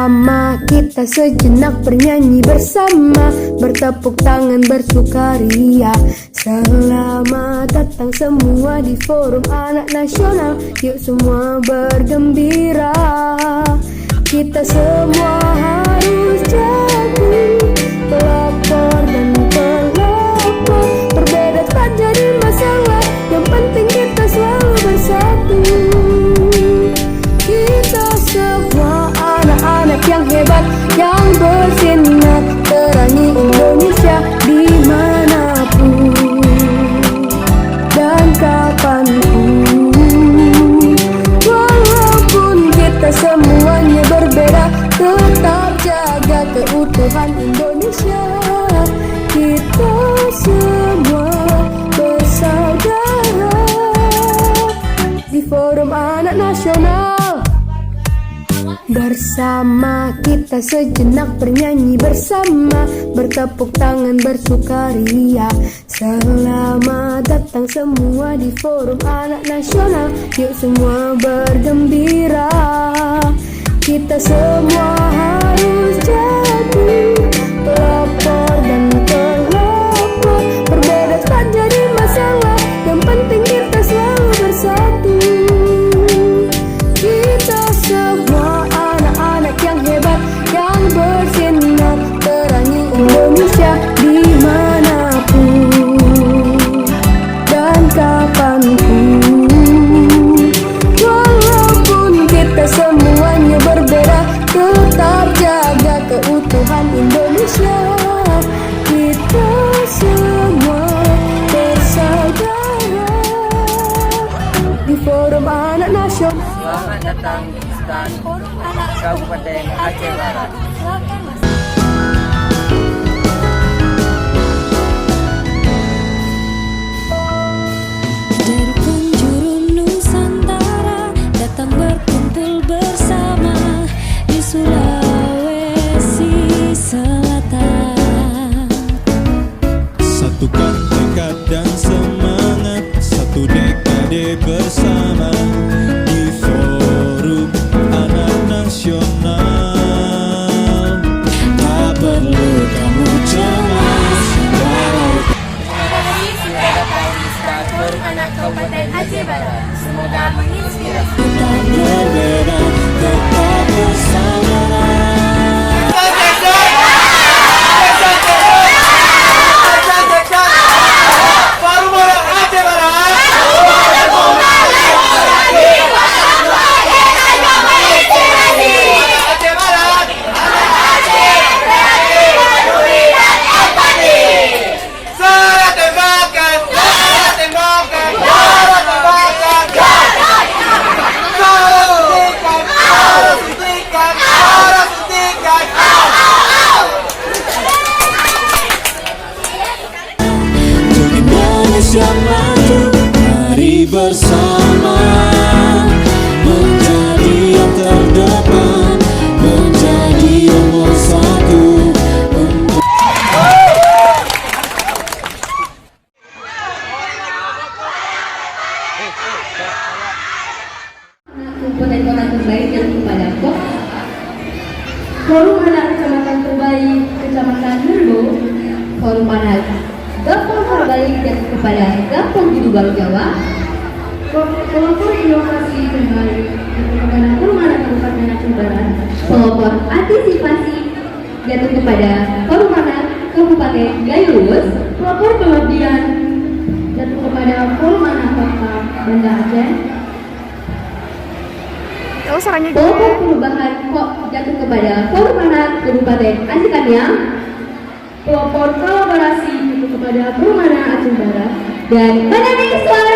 Bersama kita sejenak bernyanyi bersama, bertepuk tangan bersukaria. Selamat datang semua di Forum Anak Nasional. Yuk semua bergembira. Kita semua harus jadi pelopor dan pelopor. Berbeda tak jadi masalah, yang penting kita selalu bersatu. Kita semua anak-anak yang hebat, yang bersinar terangi Indonesia dimanapun dan kapanpun. Walaupun kita semuanya berbeda, tetap jaga keutuhan Indonesia. Kita semua bersaudara di Forum Anak Nasional. Bersama kita sejenak bernyanyi bersama, bertepuk tangan bersukaria. Selamat datang semua di Forum Anak Nasional. Yuk semua bergembira. Kita semua harus jadi pelopor dan pelopor. Berbeda tak jadi masalah, yang penting kita selalu bersatu. Kita semua anak-anak yang hebat, yang bersinar terangi Indonesia dimanapun dan kapanpun. Walaupun kita semuanya berbeda, tetap jaga keutuhan Indonesia. Kita semua bersaudara di Forum Anak Nasional. Selamat datang di Stan Kabupaten Aceh Barat. Dari penjuru Nusantara datang berkumpul bersama di Sulawesi Selatan. Satukan tekad dan semangat, satu dekade bersama di Forum Anak Nasional. Tak perlu kamu cemas walau Terima kasih sudah datang di Stan Forum Anak Kabupaten Aceh Barat. Semoga menginspirasi. tak berbeda, tetap bersaudara. Indonesia maju, mari bersama menjadi yang terdepan, menjadi nomor satu. Kabupaten kota terbaik yang kepada Forum Anak Kecamatan terbaik Kecamatan Merlo, Forum Anak Gampang terbaik yang kepada Gampang Baru Jawa, pelopor inovasi terbaik kepada Forum Anak Kabupaten Aceh Barat, pelopor antisipasi jatuh kepada Forum Anak Kabupaten Gayo Luwes, pelopor pengabdian jatuh kepada Forum Anak Kota Banda Aceh. Pelopor perubahan kok jatuh kepada Forum Anak Kabupaten Aceh Kaniang, pelopor kolaborasi jatuh kepada Forum Anak Aceh Barat, dan Banda Desa